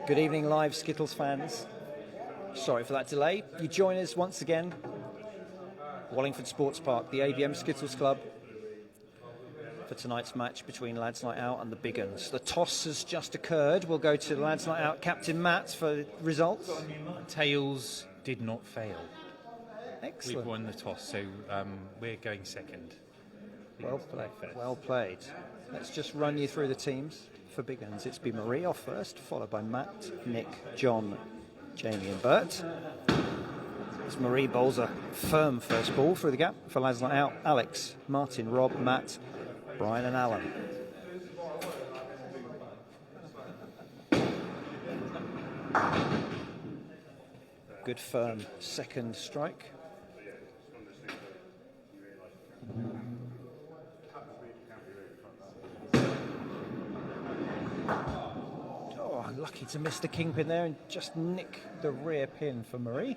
Good evening, live Skittles fans. Sorry for that delay. You join us once again, Wallingford Sports Park, the ABM Skittles Club, for tonight's match between Lads Night Out and the Big Uns. The toss has just occurred. We'll go to Lads Night Out captain Matt for results. Tails did not fail. Excellent. We've won the toss, so we're going second. Well played. Well played. Let's just run you through the teams for Big Uns. It's been Marie off first, followed by Matt, Nick, John, Jamie and Bert. As Marie bowls a firm first ball through the gap for Lads Night Out. Alex, Martin, Rob, Matt, Brian and Alan. Good firm second strike. Oh, lucky to miss the kingpin there and just nick the rear pin for Marie.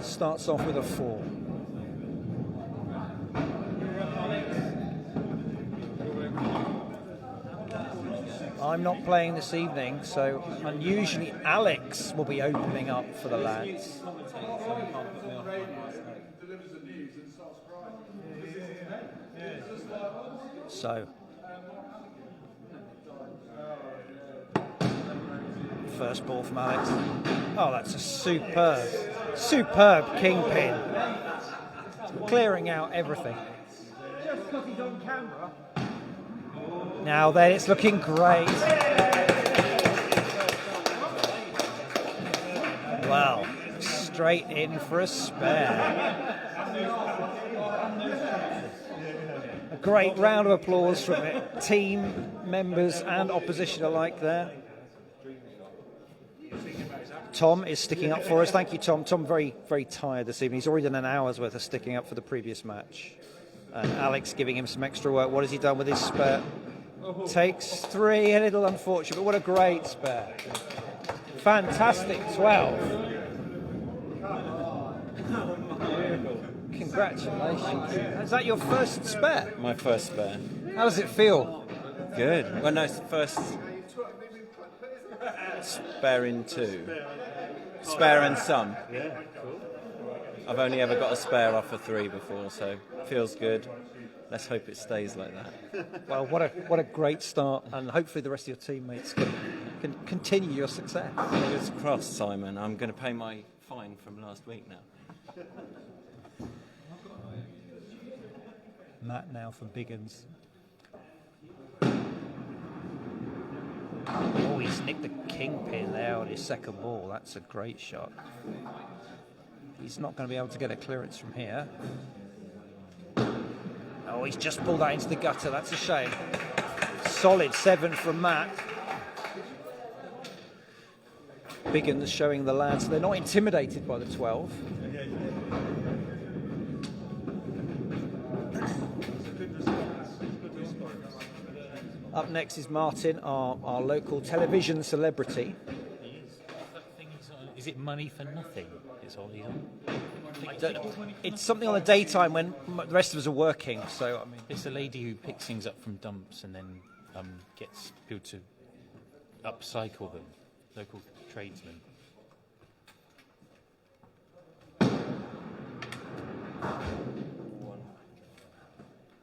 Starts off with a 4. I'm not playing this evening, so unusually Alex will be opening up for the lads. So, first ball from Alex. Oh, that's a superb kingpin. Clearing out everything. Just because he's on camera. Now then, it's looking great. Well, straight in for a spare. A great round of applause from it. Team members and opposition alike there. Tom is sticking up for us. Thank you, Tom. Tom very, very tired this evening. He's already done an hour's worth of sticking up for the previous match. And Alex giving him some extra work. What has he done with his spare? Takes 3, a little unfortunate, but what a great spare. Fantastic 12. Congratulations. Is that your first spare? My first spare. How does it feel? Good. Well, no, it's the first spare in 2. Spare and some. I've only ever got a spare off a 3 before, so it feels good. Let's hope it stays like that. Well, what a great start, and hopefully the rest of your teammates can continue your success. Fingers crossed, Simon. I'm going to pay my fine from last week now. Matt now for Big Uns. Oh, he's nicked the kingpin there on his second ball. That's a great shot. He's not going to be able to get a clearance from here. Oh, he's just pulled that into the gutter. That's a shame. Solid 7 from Matt. Big Uns showing the lads they're not intimidated by the 12. Up next is Martin, our local television celebrity. Is it money for nothing? It's all he's on. I don't know. It's something on the daytime when the rest of us are working. So I mean, it's a lady who picks things up from dumps and then gets people to upcycle them. Local tradesmen.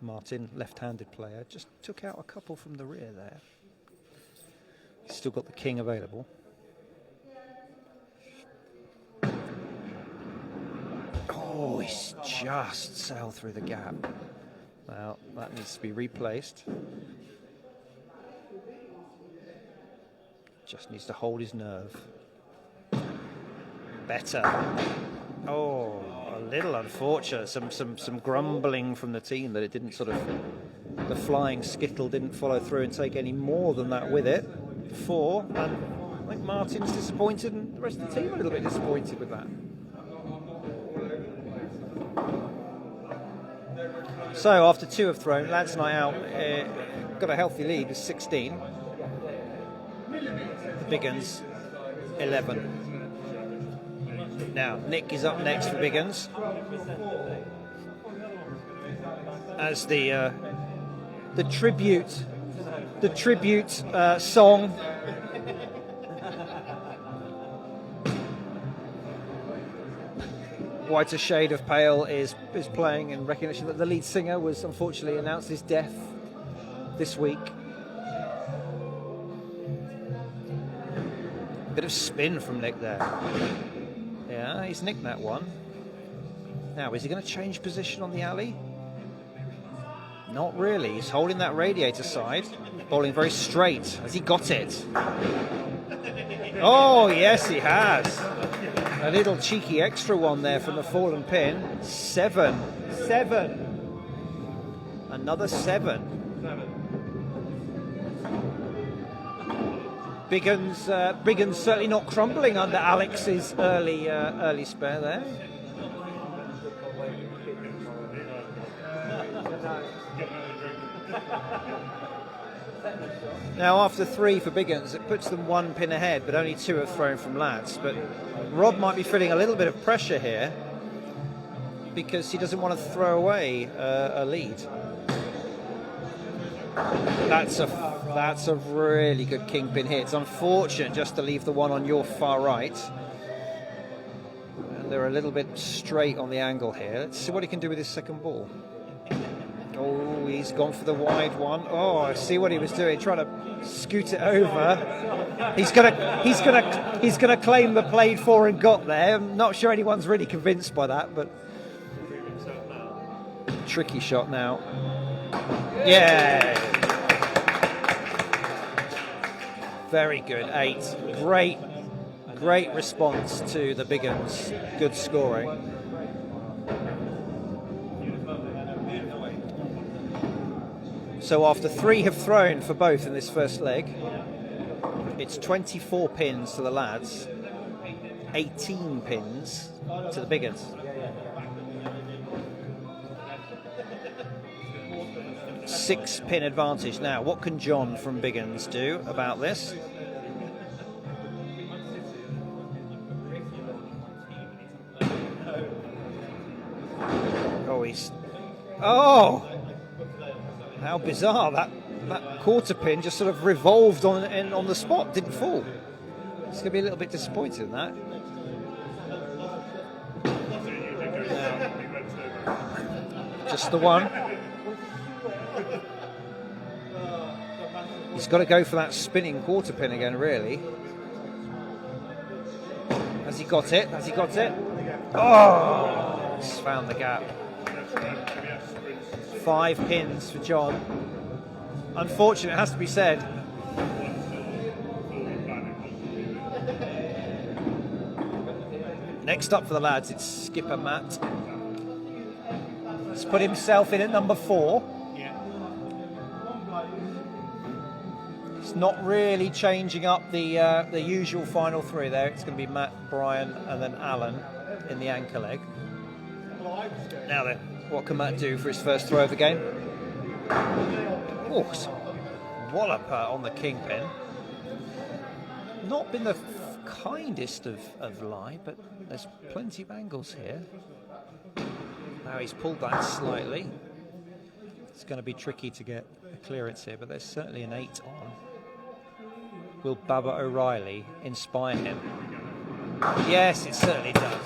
Martin, left-handed player, just took out a couple from the rear there. He's still got the king available. Oh, he's just sailed through the gap. Well, that needs to be replaced. Just needs to hold his nerve. Better. Oh, a little unfortunate. Some grumbling from the team that it didn't the flying skittle didn't follow through and take any more than that with it. 4, and I think Martin's disappointed and the rest of the team a little bit disappointed with that. So after 2 have thrown, Lads Night Out got a healthy lead with 16. The Big Uns 11. Now Nick is up next for Big Uns as the tribute song Whiter Shade of Pale is playing in recognition that the lead singer was unfortunately announced his death this week. Bit of spin from Nick there. Yeah, he's nicked that one. Now, is he going to change position on the alley? Not really. He's holding that radiator side, bowling very straight. Has he got it? Oh, yes, he has. A little cheeky extra one there from the fallen pin. 7. Another 7. Big Uns certainly not crumbling under Alex's early spare there. Now, after 3 for Big Uns, it puts them 1 pin ahead, but only 2 have thrown from lads. But Rob might be feeling a little bit of pressure here because he doesn't want to throw away a lead. That's a really good kingpin hit. It's unfortunate just to leave the one on your far right. And they're a little bit straight on the angle here. Let's see what he can do with his second ball. Oh, he's gone for the wide one. Oh, I see what he was doing, trying to scoot it over. He's gonna claim the played for and got there. I'm not sure anyone's really convinced by that, but tricky shot now. Yeah. Very good. 8. Great response to the Big Uns. Good scoring. So after 3 have thrown for both in this first leg, it's 24 pins to the lads, 18 pins to the Big Uns. 6 pin advantage. Now, what can John from Big Uns do about this? Oh! How bizarre, that quarter pin just sort of revolved on the spot, didn't fall. It's going to be a little bit disappointed in that. Just the one. He's got to go for that spinning quarter pin again, really. Has he got it? Oh! He's found the gap. 5 pins for John. Unfortunate, it has to be said. Next up for the lads, it's skipper Matt. He's put himself in at number 4. It's not really changing up the usual final 3 there. It's going to be Matt, Brian, and then Alan in the anchor leg. Now then, what can Matt do for his first throw of the game? Oh, wallop on the kingpin. Not been the kindest of lie, but there's plenty of angles here. Now he's pulled that slightly. It's going to be tricky to get a clearance here, but there's certainly an 8 on. Will Baba O'Reilly inspire him? Yes, it certainly does.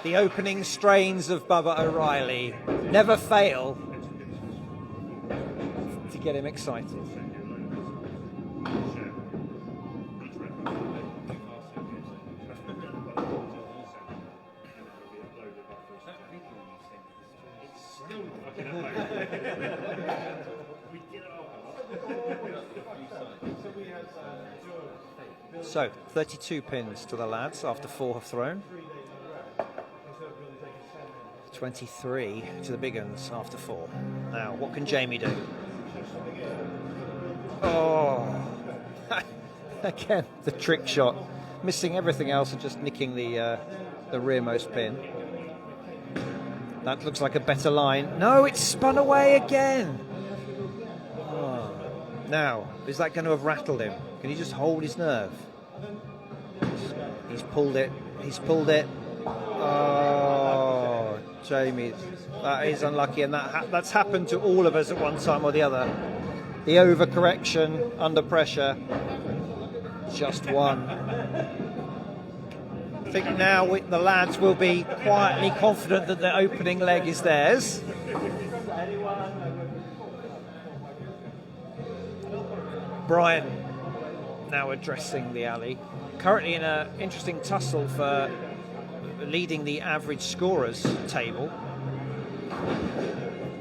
The opening strains of Baba O'Reilly never fail to get him excited. So, 32 pins to the lads after 4 have thrown. 23 to the Big Uns after 4. Now, what can Jamie do? Oh! Again, the trick shot. Missing everything else and just nicking the rearmost pin. That looks like a better line. No, it's spun away again! Oh. Now, is that going to have rattled him? Can he just hold his nerve? He's pulled it. Oh, Jamie, that is unlucky, and that's happened to all of us at one time or the other. The overcorrection under pressure. Just one. I think now the lads will be quietly confident that the opening leg is theirs. Brian now addressing the alley. Currently in an interesting tussle for leading the average scorers table.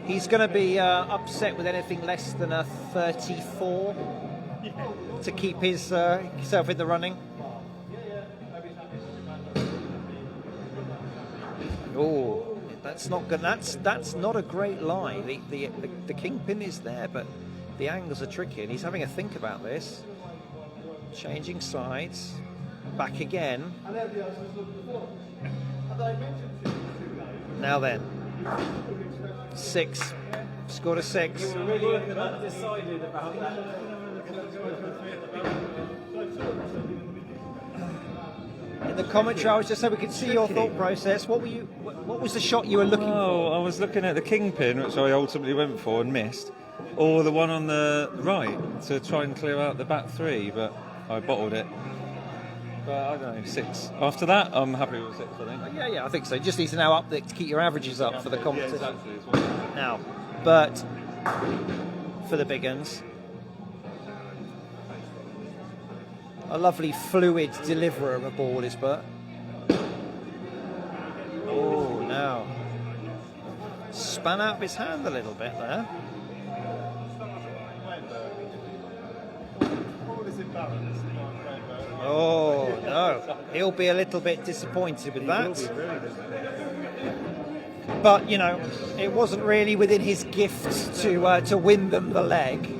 He's going to be upset with anything less than a 34 to keep himself in the running. Oh, that's not good. That's not a great lie. The kingpin is there, but the angles are tricky, and he's having a think about this. Changing sides, back again. Now then, 6, scored a 6. In the commentary, I was just so we could see your thought process. What was the shot you were looking for? I was looking at the kingpin, which I ultimately went for and missed, or the one on the right to try and clear out the back 3, but I bottled it. But I don't know, 6. After that, I'm happy with 6, I think. Yeah, I think so. You just need to now up to keep your averages up for the competition. Yeah, exactly. Now, Bert for the Big Uns. A lovely fluid deliverer of a ball is Bert. Oh, now. Span out of his hand a little bit there. Oh, no. He'll be a little bit disappointed with that. But, you know, it wasn't really within his gift to win them the leg.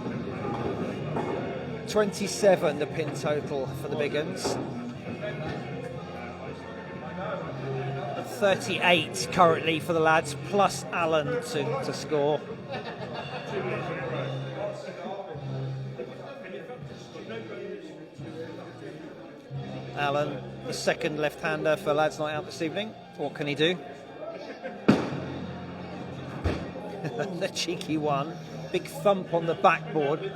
27 the pin total for the Big Uns. 38 currently for the lads, plus Alan to score. Alan, the second left-hander for Lads Night Out this evening. What can he do? The cheeky one. Big thump on the backboard.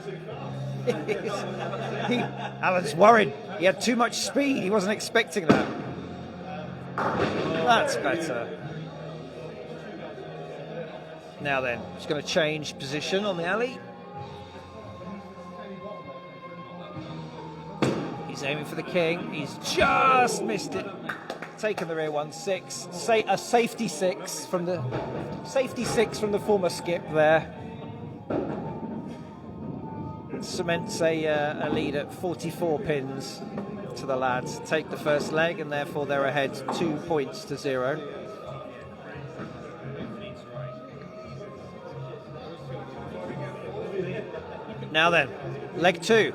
Alan's worried. He had too much speed. He wasn't expecting that. That's better. Now then, he's going to change position on the alley. He's aiming for the king. He's just missed it. Taken the rear one, 6. A safety 6 from the former skip there. Cements a lead at 44 pins to the lads. Take the first leg, and therefore they're ahead 2 points to 0. Now then, leg 2.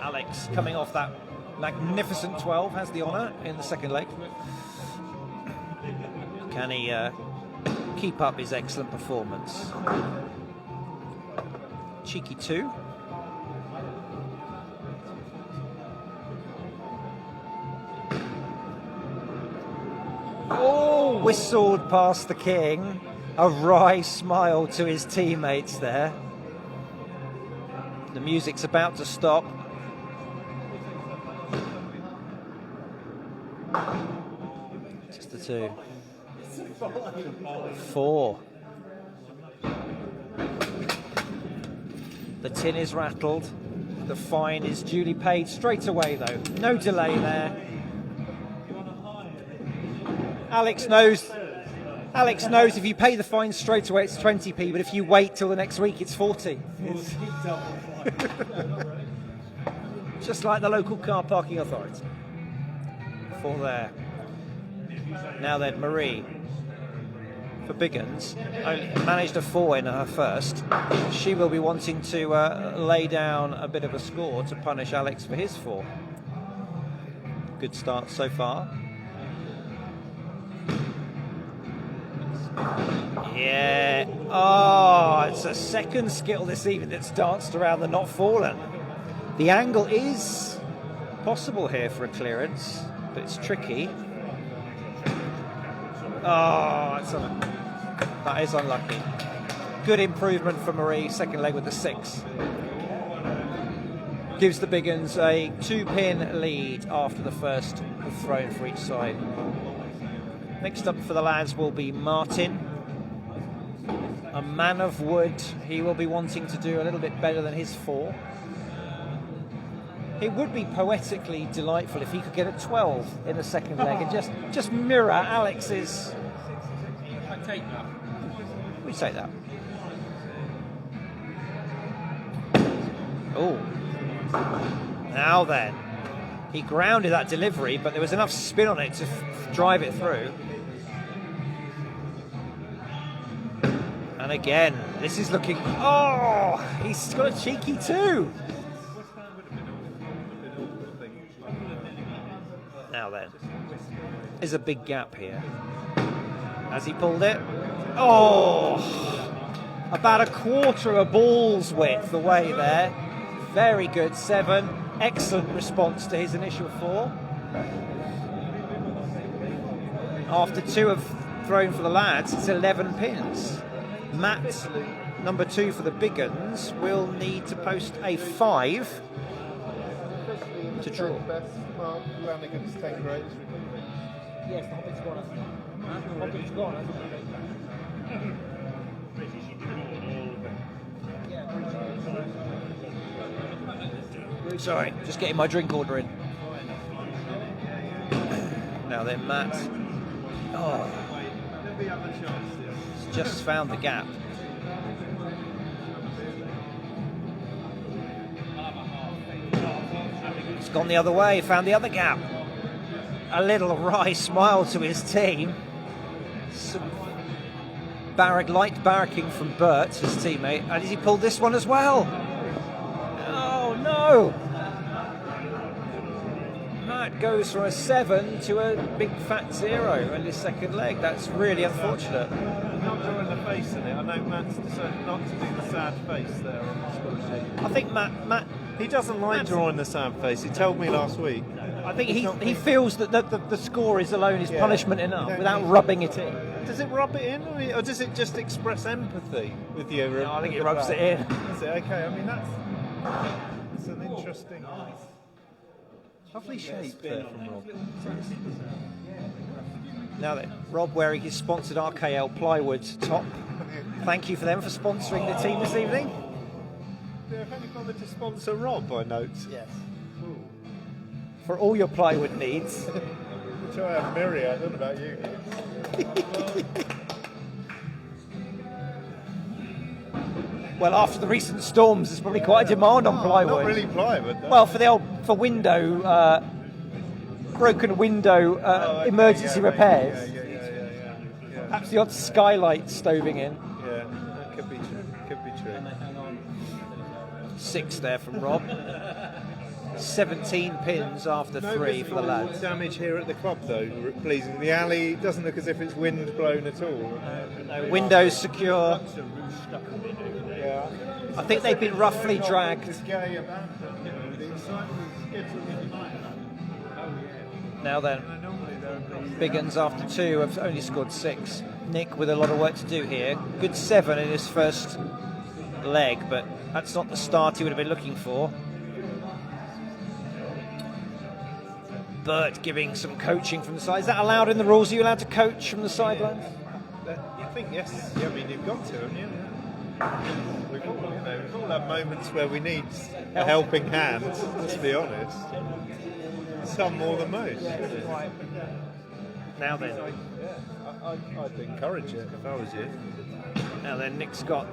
Alex coming off that magnificent 12 has the honour in the second leg. Can he keep up his excellent performance? Cheeky 2. Oh, whistled past the king. A wry smile to his teammates there. The music's about to stop. Just the 2. 4. The tin is rattled. The fine is duly paid straight away, though. No delay there. Alex knows if you pay the fine straight away, it's 20p, but if you wait till the next week, it's 40. Just like the local car parking authority. 4 there. Now then, Marie for Big Uns managed a 4 in her first. She will be wanting to lay down a bit of a score to punish Alex for his 4. Good start so far. Yeah. Oh, it's a second Skittle this evening that's danced around the not fallen. The angle is possible here for a clearance, but it's tricky. Oh, that is unlucky. Good improvement for Marie, second leg with the 6. gives the Big Uns a 2-pin lead after the first have thrown for each side. Next up for the lads will be Martin, a man of wood. He will be wanting to do a little bit better than his 4. It would be poetically delightful if he could get a 12 in the second leg and just mirror Alex's. I take that. We take that. Oh. Now then. He grounded that delivery, but there was enough spin on it to drive it through. And again, this is looking. Oh! He's got a cheeky 2. Now then. There's a big gap here. Has he pulled it? Oh! About a quarter of a ball's width away there. Very good 7. Excellent response to his initial 4. After 2 have thrown for the lads, it's 11 pins. Matt, number 2 for the Big Uns, will need to post a 5 to draw. Flanagan's 10 greats. Yes, the Hobbit's gone. Hobbit's gone. Sorry, just getting my drink order in. Now then, Matt. Oh, he's just found the gap. He's gone the other way, found the other gap. A little wry smile to his team. Some light barracking from Bert, his teammate, and he pulled this one as well. Oh no! Matt goes from a 7 to a big fat 0 in his second leg. That's really unfortunate. Not drawing the face in it. I know Matt's decided not to do the sad face there on the score sheet. I think Matt He doesn't like drawing the sad face. He told me last week. I think he feels that the score is alone is punishment enough without rubbing it in. Does it rub it in, or does it just express empathy with you? No, I think it rubs it in. Is it? Okay, I mean that's an interesting, lovely shape there from Rob. Now then, Rob wearing his sponsored RKL plywood top. Thank you for them for sponsoring the team this evening. Have you bothered to sponsor Rob, I note? Yes. For all your plywood needs. Which I have myriad, I don't know about you. Well, after the recent storms, there's probably quite a demand on plywood. Not really plywood, though. Well, for window, broken window emergency repairs. Yeah. Perhaps the odd skylight stoving in. Yeah, that could be true. 6 there from Rob. 17 pins after 3 for the lads. Damage here at the club, though. Pleasing. The alley doesn't look as if it's wind blown at all. Windows secure. Yeah. I think they've been roughly dragged. Now then, Big Uns after 2 have only scored 6. Nick with a lot of work to do here. Good 7 in his first leg, but that's not the start he would have been looking for. Bert giving some coaching from the side. Is that allowed in the rules? Are you allowed to coach from the sidelines? I think yes. Yeah, I mean, you've got to, haven't you? We've all had moments where we need a helping hand, let's be honest. Some more than most. Now then. I'd encourage it if I was you. Now then, Nick's got...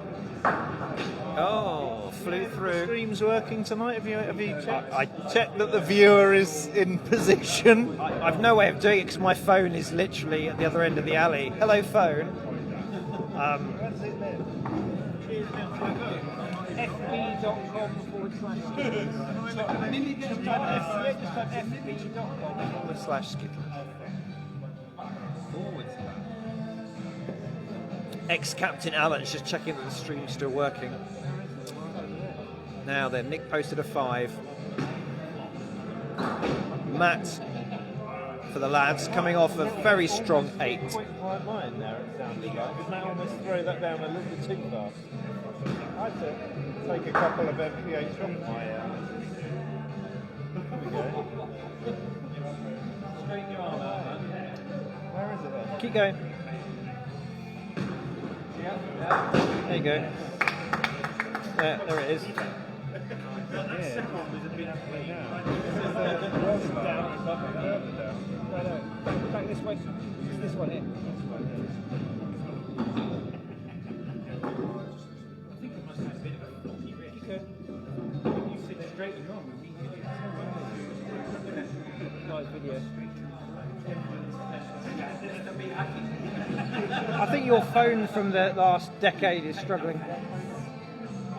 Oh, flew through. Stream's working tonight. Have you checked? I checked that the viewer is in position. I've no way of doing it because my phone is literally at the other end of the alley. Hello, phone. fb.com/Skittles. Ex-captain Alan's just checking that the stream's still working. Now then, Nick posted a 5. Matt for the lads, coming off a very strong 8. Quite line there, it sounded like. Did Matt almost throw that down a little bit too fast? I had to take a couple of MPH off my Straighten your arm out, man. Where is it then? Keep going. There you go. There it is. Back this way. It's this one here. I think it must have a bit of a floppy wrist. You sit straight and wrong. Live video. I think your phone from the last decade is struggling.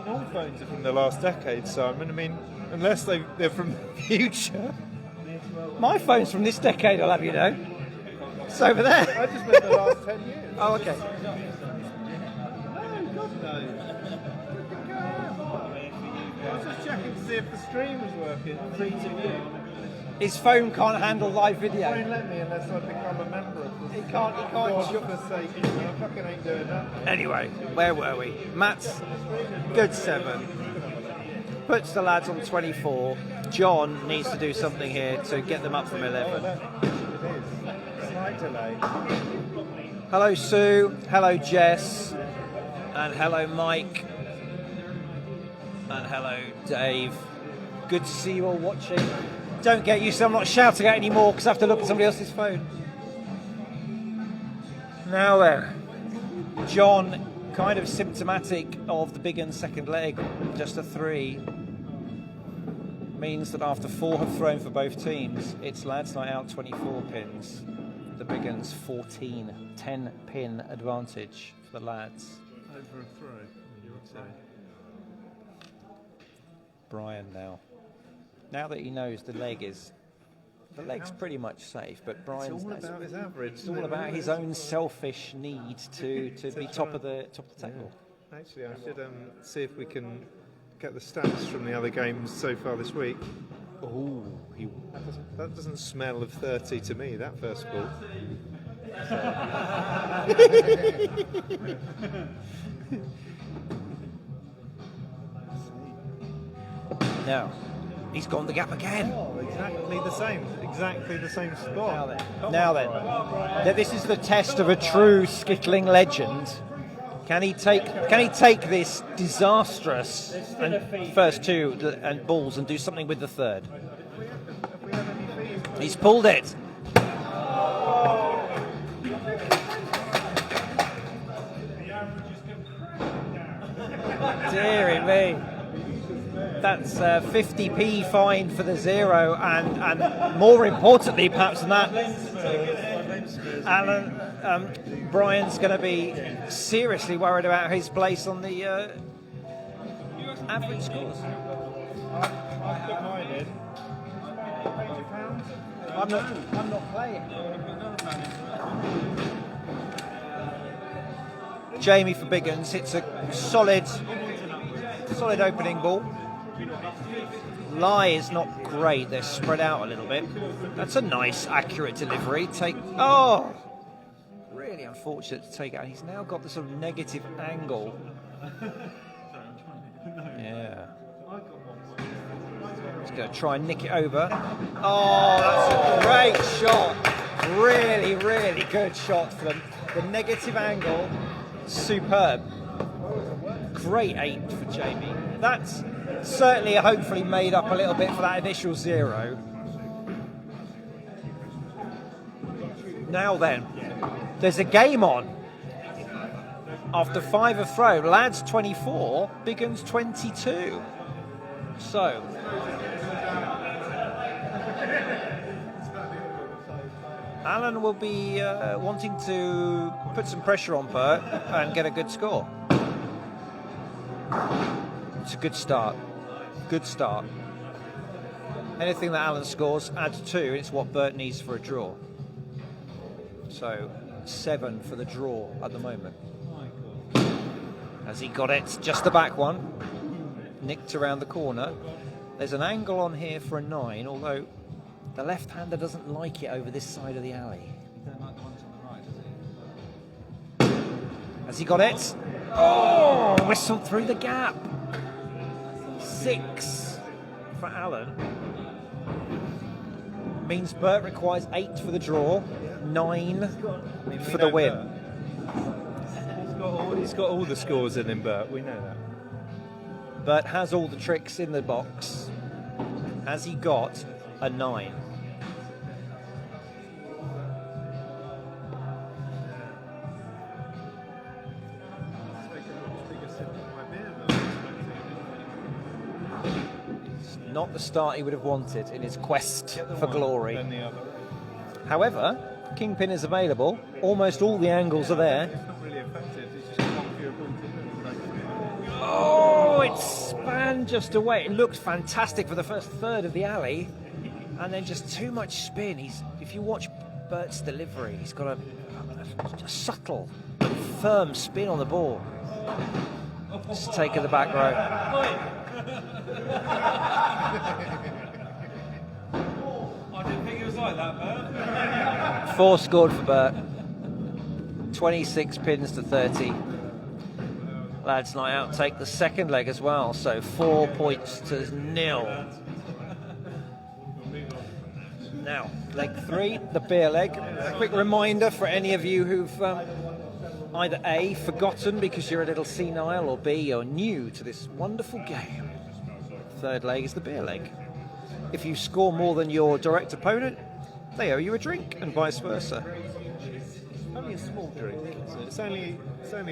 All phones are from the last decade, Simon. I mean, unless they're from the future. My phone's from this decade, I'll have you know. It's over there. I just meant the last 10 years. Oh, okay. No, God knows. I was just checking to see if the stream was working. His phone can't handle live video. Won't let me unless I become a member of this. He can't. God for sake, I fucking ain't doing that. Anyway, where were we? Matt's good 7. Puts the lads on 24. John needs to do something here to get them up from 11. It is. Slight delay. Hello Sue, hello Jess, and hello Mike, and hello Dave. Good to see you all watching. Don't get used to I'm not shouting out anymore because I have to look at somebody else's phone. Now then, John, kind of symptomatic of the Big Uns second leg, just a 3. Means that after 4 have thrown for both teams, it's lads night out 24 pins. The Big Uns 14, 10 pin advantage for the lads. Over a throw, you would say. Brian now. Now that he knows the leg's pretty much safe, but Brian's It's all about his average. it's all about his own selfish need to be top of the table. Actually, I should see if we can get the stats from the other games so far this week. Oh, That doesn't smell of 30 to me, that first ball. now he's gone the gap again. Oh, exactly the same spot. Now then, this is the test of a true skittling legend. Can he take this disastrous first 2 and balls and do something with the third? He's pulled it. Deary me. That's 50p fine for the 0, and more importantly, perhaps than that, Alan, Brian's going to be seriously worried about his place on the average scores. I put mine in. I'm not playing. Jamie for Big Uns hits a solid opening ball. Lie is not great. They're spread out a little bit. That's a nice, accurate delivery. Really unfortunate to take out. He's now got the sort of negative angle. Yeah. He's going to try and nick it over. Oh, that's a great shot. Really, really good shot for them. The negative angle, superb. Great 8 for Jamie. That's certainly hopefully made up a little bit for that initial 0. Now then, there's a game on. After 5 have thrown, lads 24, Big Uns 22. So, Alan will be wanting to put some pressure on Bert and get a good score. It's a good start. Good start. Anything that Alan scores adds 2. It's what Bert needs for a draw. So 7 for the draw at the moment. Has he got it? Just the back one. Nicked around the corner. There's an angle on here for a 9, although the left-hander doesn't like it over this side of the alley. Has he got it? Oh, whistled through the gap. 6 for Alan. means Bert requires 8 for the draw, 9 for the win. He's got all the scores in him, Bert. We know that. Bert has all the tricks in the box. Has he got a 9? It's not the start he would have wanted in his quest for glory. Then the other. However, Kingpin is available. Almost all the angles are there. It's not really effective. It's just one fewer point. Oh, it span just away. It looked fantastic for the first third of the alley, and then just too much spin. If you watch Bert's delivery, he's got a subtle, firm spin on the ball. Just taking the back row. I didn't think it was like that, Bert. 4 scored for Bert. 26 pins to 30. Lads Night Out take the second leg as well, so 4 points to 0. Now, leg 3, the beer leg. A quick reminder for any of you who've either A, forgotten because you're a little senile, or B, you're new to this wonderful game. Third leg is the beer leg. If you score more than your direct opponent, they owe you a drink, and vice versa. Only a small drink. It's only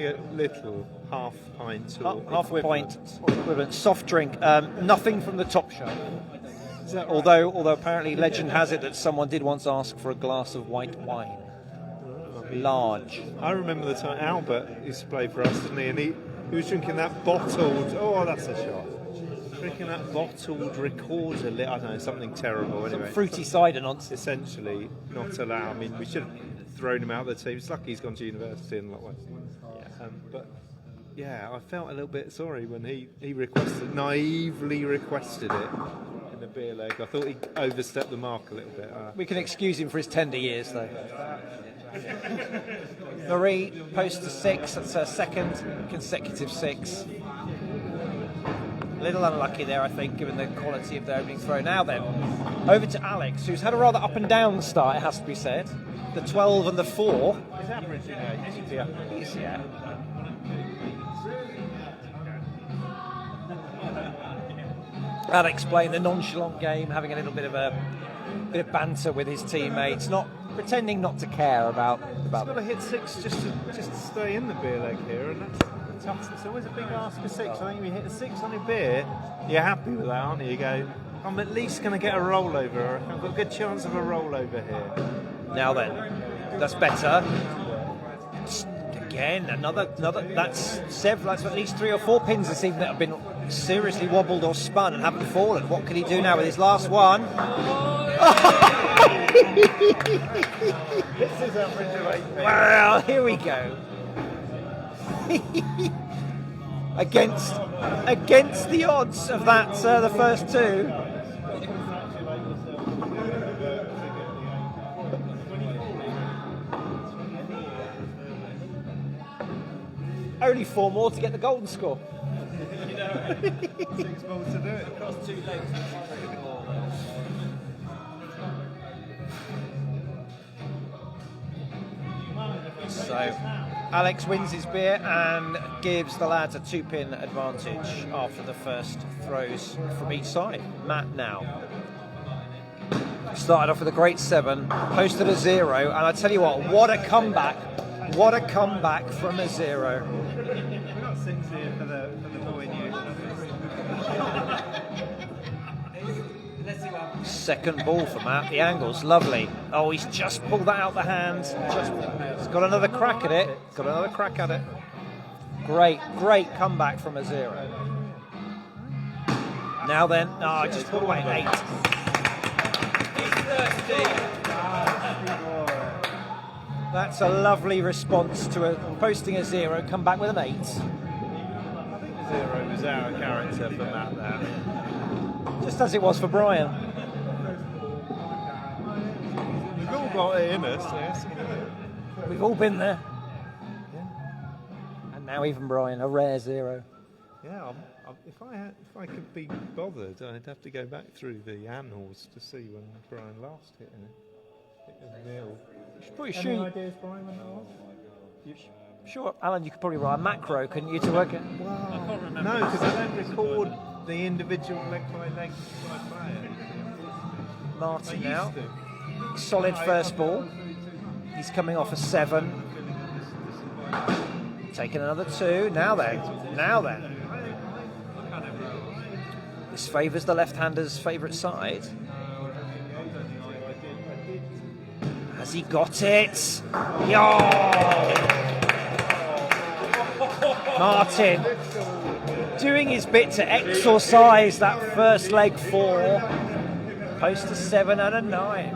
a little half pint or Half a pint equivalent soft drink. Nothing from the top shelf. Although apparently legend has it that someone did once ask for a glass of white wine. Large. I remember the time Albert used to play for us, didn't he? And he was drinking that bottled. Oh, that's a shot. Drinking that bottled recorder. I don't know, something terrible. Anyway, Fruity cider nonsense. essentially not allowed. I mean, we should have thrown him out of the team. It's lucky he's gone to university in a lot of ways. But yeah, I felt a little bit sorry when he naively requested it in the beer leg. I thought he overstepped the mark a little bit. We can excuse him for his tender years, though. Marie posts to 6. That's her second consecutive 6. A little unlucky there, I think, given the quality of the opening throw. Now then, over to Alex, who's had a rather up and down start, it has to be said. The 12 and the 4. He's averaging 8. Yeah. Alex playing the nonchalant game, having a little bit of banter with his teammates, not pretending not to care about. He's got to hit 6 just to stay in the beer leg here, and that's tough. It's always a big ask for 6. I think if you hit a 6 on your beer, you're happy with that, aren't you? You go, I'm at least going to get a rollover. I've got a good chance of a rollover here. Now then, that's better. Again, another. That's several. That's at least 3 or 4 pins this evening that have been seriously wobbled or spun and haven't fallen. What can he do now with his last one? This is average of 8. Well, here we go. against the odds of that, the first 2. Only 4 more to get the golden score. 6 balls to do it. Across 2 legs. So Alex wins his beer and gives the lads a 2-pin advantage after the first throws from each side. Matt now started off with a great 7, posted a 0, and I tell you what a comeback! What a comeback from a 0. We're not 6 here for the boy news. Second ball for Matt. The angle's lovely. Oh, he's just pulled that out the hand. He's got another crack at it. Great comeback from a 0. Now then, just pulled away an 8. That's a lovely response to posting a 0, come back with an 8. I think the 0 was out of character for Matt there. Just as it was for Brian. We've all got it in us, yes. We've all been there. And now even Brian, a rare 0. Yeah, if I could be bothered, I'd have to go back through the annals to see when Brian last hit a nil. Any ideas, Brian, when that was? Sure, Alan, you could probably write a macro, couldn't you, to work it? Wow. No, because I don't record the individual leg by leg by player. Martin now. Solid first ball. He's coming off a 7. Taking another 2. Now then. This favours the left-hander's favourite side. Has he got it? Martin doing his bit to exorcise that first leg 4. Post a 7 and a 9.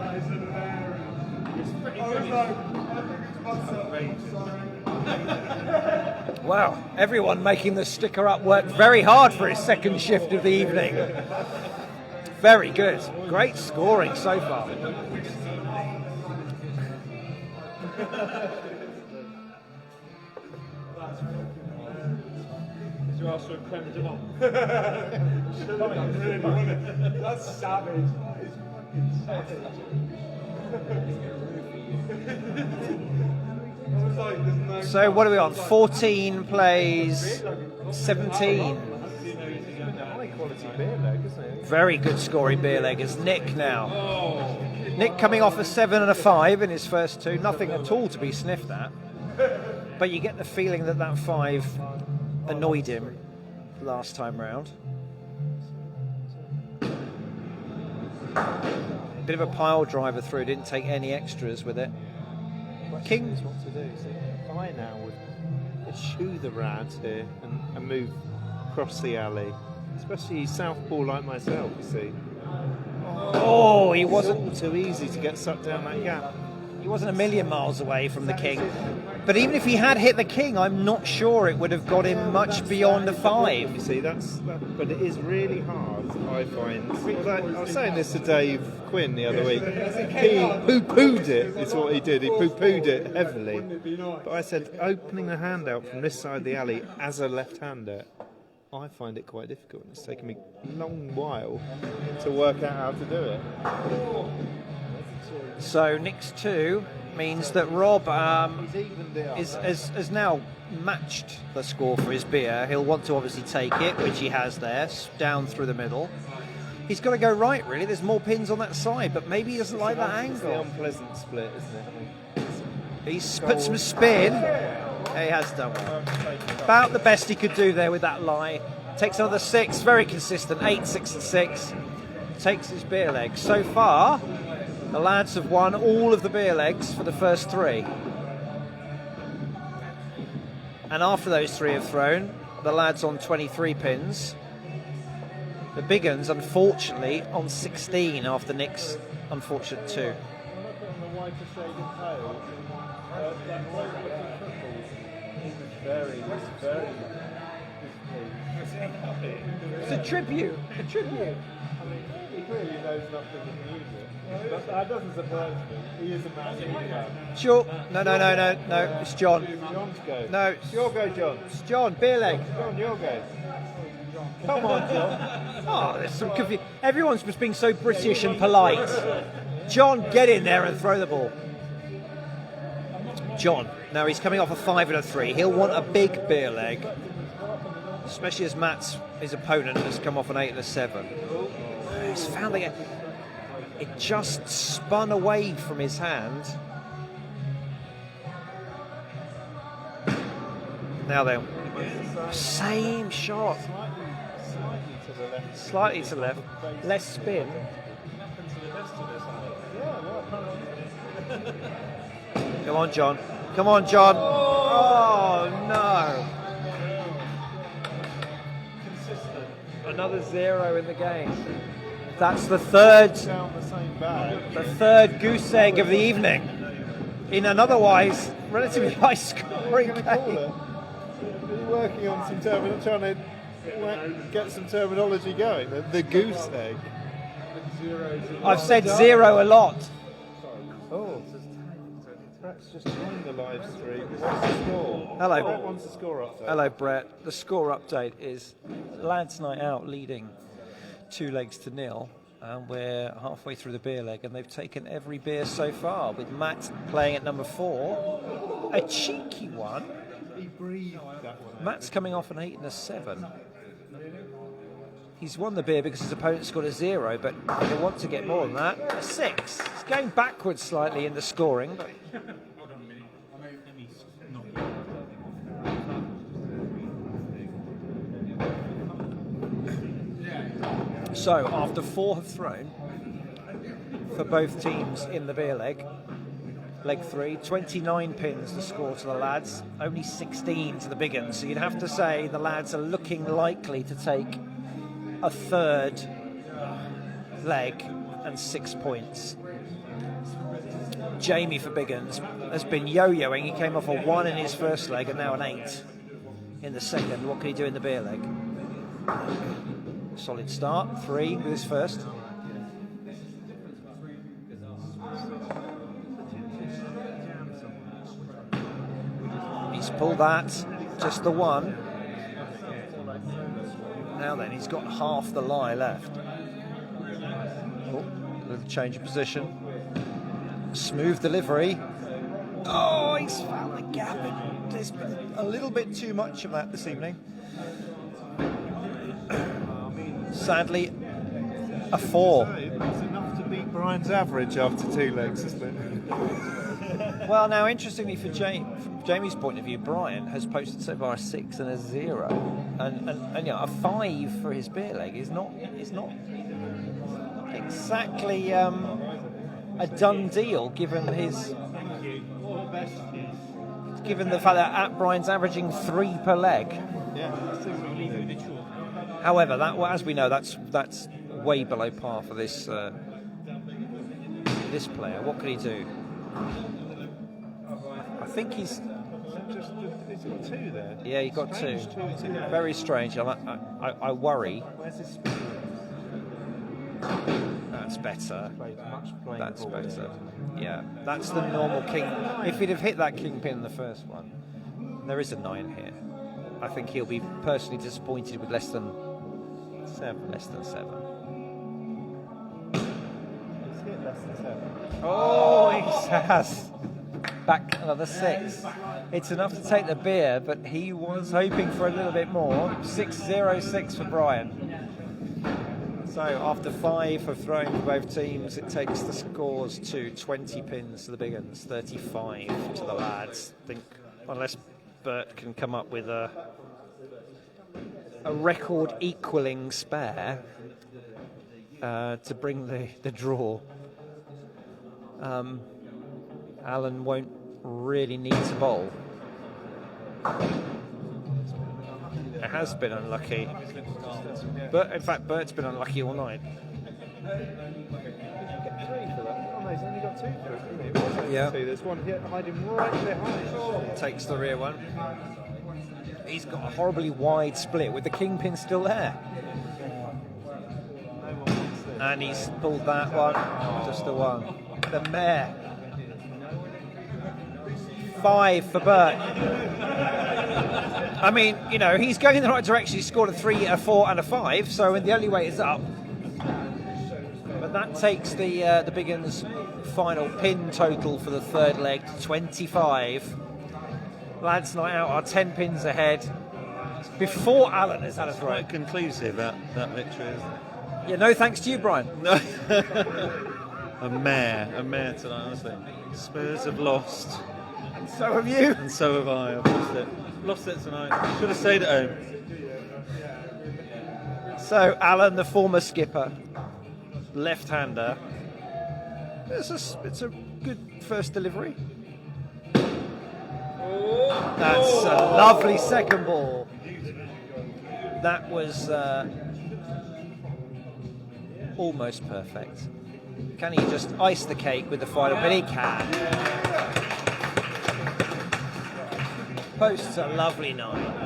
Wow, everyone making the sticker up worked very hard for his second shift of the evening. Very good. Great scoring so far. You asked for a creme de menthe. That's savage. It's fucking savage. So what are we on? 14 plays 17. Very good scoring beer leg is Nick now. Nick coming off a 7 and a 5 in his first 2. Nothing at all to be sniffed at. But you get the feeling that 5 annoyed him last time round. Bit of a pile driver through, didn't take any extras with it. King knows what to do. So if I now would eschew the rads here and move across the alley, especially southpaw like myself, you see. Oh, he wasn't all too easy to get sucked down that gap. He wasn't a million miles away from the king. But even if he had hit the king, I'm not sure it would have got him much beyond a 5. You see, but it is really hard, I find. I was saying this to Dave Quinn the other week. He poo-pooed it, is what he did. He poo-pooed it heavily. But I said, opening the hand out from this side of the alley as a left-hander, I find it quite difficult. It's taken me a long while to work out how to do it. So Nick's 2 means that Rob has now matched the score for his beer. He'll want to obviously take it, which he has there, down through the middle. He's got to go right, really. There's more pins on that side, but maybe he doesn't like that angle. It's the unpleasant split, isn't it? He's put some spin. He has done well. About the best he could do there with that lie. Takes another 6, very consistent. 8, 6 and 6. Takes his beer leg. So far, the lads have won all of the beer legs for the first 3. And after those 3 have thrown, the lads on 23 pins. The Big Uns, unfortunately, on 16 after Nick's unfortunate 2. It's a tribute. A tribute. He clearly knows nothing of music. That doesn't surprise me. He is a man who can. Sure. No. It's John. John's go. No. It's your go, John. It's John. Beer leg. John, your go. Come on, John. Oh, there's some confusion. Everyone's just being so British and polite. John, get in there and throw the ball. John. Now he's coming off a 5 and a 3. He'll want a big beer leg, especially as his opponent, has come off an 8 and a 7. He's found it just spun away from his hand. Now then, same shot. Slightly to the left. Less spin. Come on, John. Come on, John. Oh, no. Another 0 in the game. That's the third goose egg of the evening in an otherwise relatively high scoring game. Are you working on some trying to get some terminology going? The goose egg. I've said 0 a lot. Oh. Brett's just joined the live stream. What's the score? Hello. Brett wants the score update. Hello, Brett. The score update is Lads Night Out leading 2-0, and we're halfway through the beer leg, and they've taken every beer so far, with Matt playing at number 4. A cheeky one. He breathed that one. Matt's coming off an 8 and a 7. He's won the beer because his opponent scored a 0, but he'll want to get more than that. A 6. He's going backwards slightly in the scoring, but so after 4 have thrown for both teams in the beer leg, leg 3, 29 pins the score to the lads, only 16 to the Big Uns. So you'd have to say the lads are looking likely to take a third leg and 6 points. Jamie for Big Uns has been yo-yoing. He came off a 1 in his first leg and now an 8 in the second. What can he do in the beer leg? Solid start, 3 with his first. He's pulled that, just the 1. Now then, he's got half the lie left. Oh, a little change of position. Smooth delivery. Oh, he's found the gap. There's been a little bit too much of that this evening. Sadly, a 4. It's enough to beat Brian's average after 2 legs, isn't it? Well, now, interestingly, from Jamie's point of view, Brian has posted so far a 6 and a 0, and you know, a 5 for his beer leg is not exactly a done deal, given the fact that at Brian's averaging 3 per leg. Yeah. However, that, well, as we know, that's way below par for this this player. What can he do? I think he's got 2 there. Yeah, he got 2. Strange Very strange. I worry. Where's his That's better. much That's better. Yeah, that's the normal king. If he'd have hit that kingpin in the first one, there is a 9 here. I think he'll be personally disappointed with less than 7. Less than 7. He's hit less than 7. Oh, he has. Back another 6. It's enough to take the beer, but he was hoping for a little bit more. 6-0-6 for Brian. So after 5 have thrown for both teams, it takes the scores to 20 pins to the Big Uns, 35 to the lads. I think unless Bert can come up with a record equaling spare to bring the draw, Alan won't really need to bowl. It has been unlucky. But in fact, Bert's been unlucky all night. He's only got 2 for it, hasn't he? It was only 2. There's one here hiding right behind. Takes the rear one. He's got a horribly wide split with the kingpin still there. And he's pulled that one. Just the 1. The mare. 5 for Bert. I mean, you know, he's going in the right direction. He scored a 3, a 4 and a 5, so the only way is up. But that takes the Big Uns final pin total for the third leg to 25. Lads Night Out are 10 pins ahead before Alan has had a throw. Quite conclusive, that victory, isn't it? Yeah, no thanks to you, Brian. A mare tonight, honestly. Spurs have lost. And so have you. And so have I. I've lost it. Lost it tonight. Should have stayed at home. So, Alan, the former skipper, left-hander. It's a good first delivery. That's a lovely second ball. That was almost perfect. Can he just ice the cake with the final bit? He can. Posts a lovely 9.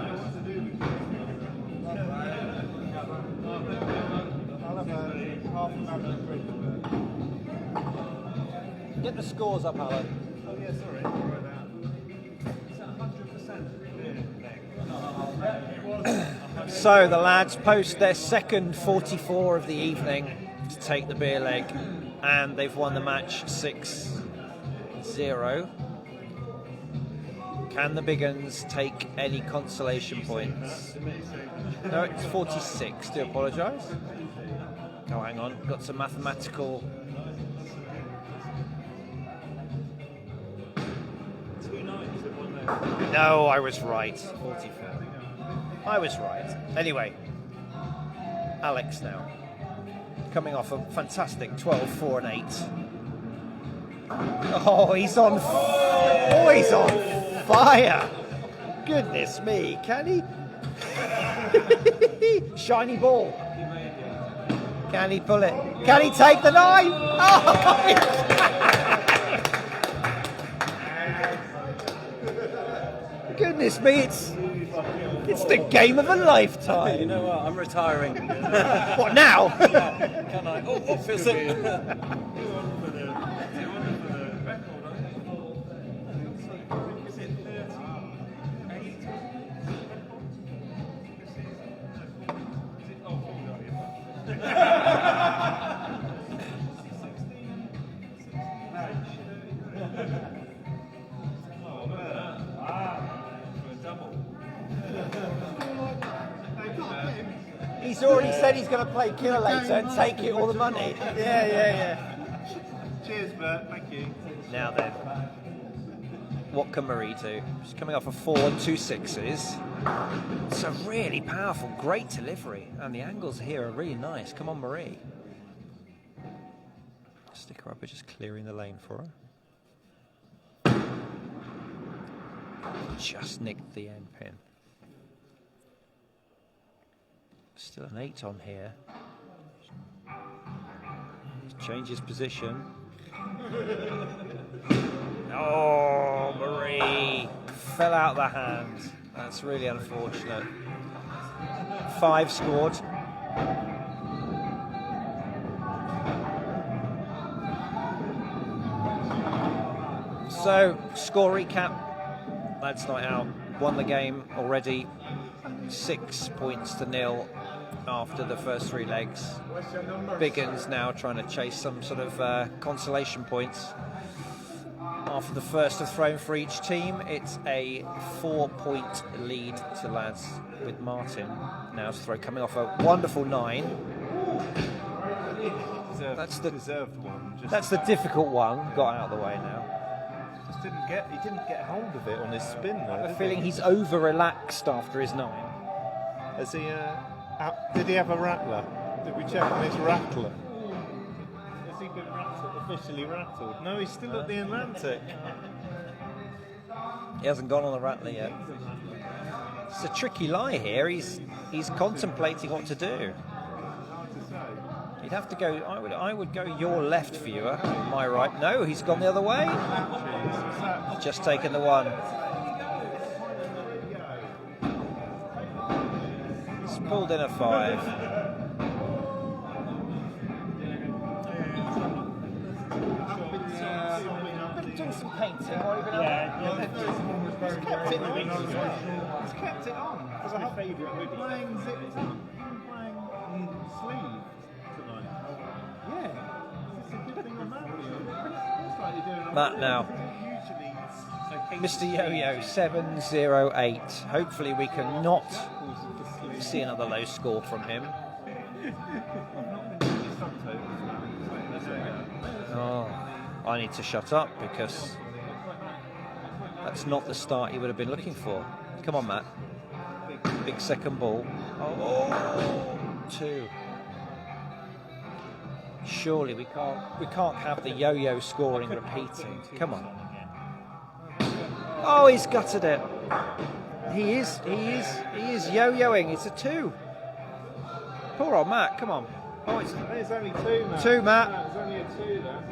Get the scores up, Alan. Yeah, sorry. So the lads post their second 44 of the evening to take the beer leg, and they've won the match 6-0. Can the Big Uns take any consolation points? No, it's 46. Do apologise. Oh, hang on. Got some mathematical. No, I was right. 44. I was right. Anyway, Alex now. Coming off a fantastic 12, 4 and 8. Oh, he's on fire. Goodness me, can he? Shiny ball. Can he pull it? Can he take the 9? Oh, goodness me, it's the game of a lifetime. You know what? I'm retiring. What now? Can I? Oh, feels it. He's already said he's going to play killer later and take it all the money. Yeah. Cheers, Bert. Thank you. Now then, what can Marie do? She's coming off a 4 and 2 6s. It's a really powerful, great delivery, and the angles here are really nice. Come on, Marie. Stick her up, we're just clearing the lane for her. Just nicked the end pin. Still an 8 on here. Changes position. Oh, Marie fell out of the hand. That's really unfortunate. 5 scored. So, score recap. Lads Night Out won the game already. 6 points to 0 after the first 3 legs. Big Uns now trying to chase some sort of consolation points. After the first of thrown for each team, it's a 4-point lead to lads with Martin now's throw coming off a wonderful 9. That's the deserved one. That's the difficult one. Got out of the way now. He didn't get hold of it on his spin though. I have a feeling he's over relaxed after his 9. Has he? Did he have a rattler? Did we check on his rattler? Has he been officially rattled? No, he's still at the Atlantic. He hasn't gone on the rattler yet. It's a tricky lie here. He's contemplating what to do. He'd have to go. I would go your left, viewer. My right. No, he's gone the other way. Just taken the 1. He's pulled in a 5. Doing some painting while you've been He's kept it on. Because I have favourite hoodie. Playing zipped up. I'm playing sleeve tonight. Yeah. It's a good thing about you. It's like you're doing Matt now. Mr. Yo-Yo 708. Hopefully we can not see another low score from him. Oh, I need to shut up because that's not the start he would have been looking for. Come on, Matt. Big second ball. Oh, 2. Surely we can't have the yo-yo scoring repeating. Come on. Oh, he's gutted it. He is yo-yoing. It's a 2. Poor old Matt. Come on. Oh, it's only 2, Matt. 2, Matt. It's only a 2 there.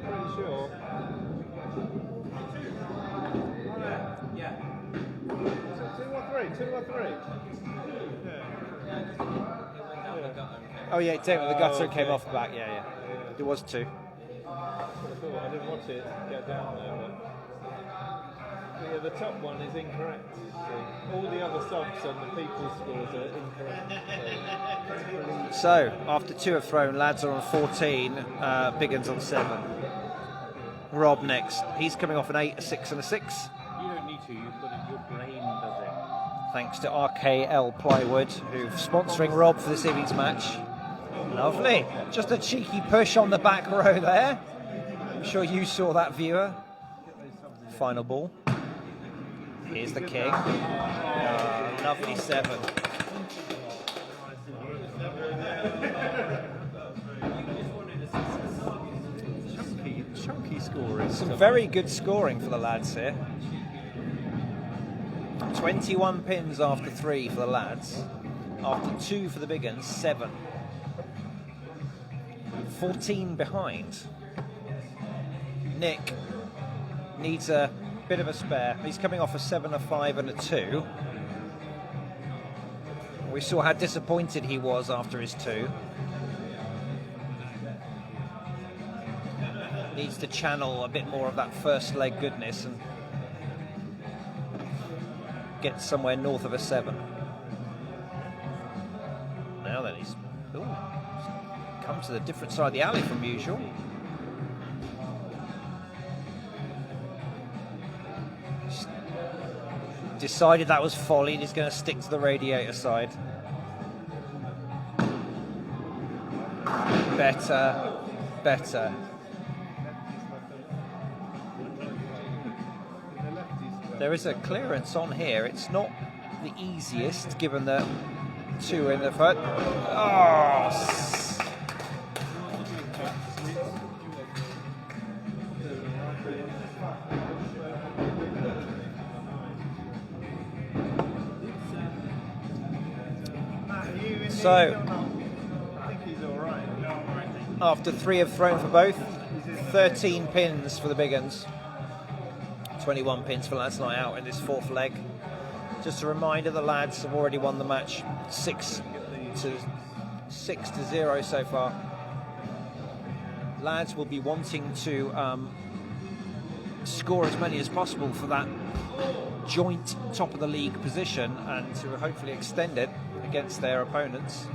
Pretty sure. Yeah. 2 or 3. Oh yeah, take with the gutter came off the back. Yeah. It was 2. I didn't watch got it, get down there. But yeah, the top one is incorrect. So all the other subs on the people's scores are incorrect. So, after 2 have thrown, lads are on 14, Big Uns on 7. Rob next. He's coming off an 8, a 6 and a 6. You don't need to, you've got it, your brain does it. Thanks to RKL Plywood, who's sponsoring Rob for this evening's match. Lovely. Just a cheeky push on the back row there. I'm sure you saw that, viewer. Final ball. Here's the king. Lovely 7. Chunky scoring. Some very good scoring for the lads here. 21 pins after 3 for the lads. After 2 for the Big Uns, 7. 14 behind. Nick needs a bit of a spare. He's coming off a 7, a 5 and a 2. We saw how disappointed he was after his 2. Needs to channel a bit more of that first leg goodness and get somewhere north of a 7. Now then, he's come to the different side of the alley from usual. Decided that was folly and he's going to stick to the radiator side. Better. There is a clearance on here. It's not the easiest given the 2 in the front. So, after 3 have thrown for both, 13 pins for the Big Uns, 21 pins for Lads Night Out in this 4th leg. Just a reminder, the lads have already won the match 6 to 0 so far. Lads will be wanting to score as many as possible for that joint top of the league position and to hopefully extend it against their opponents.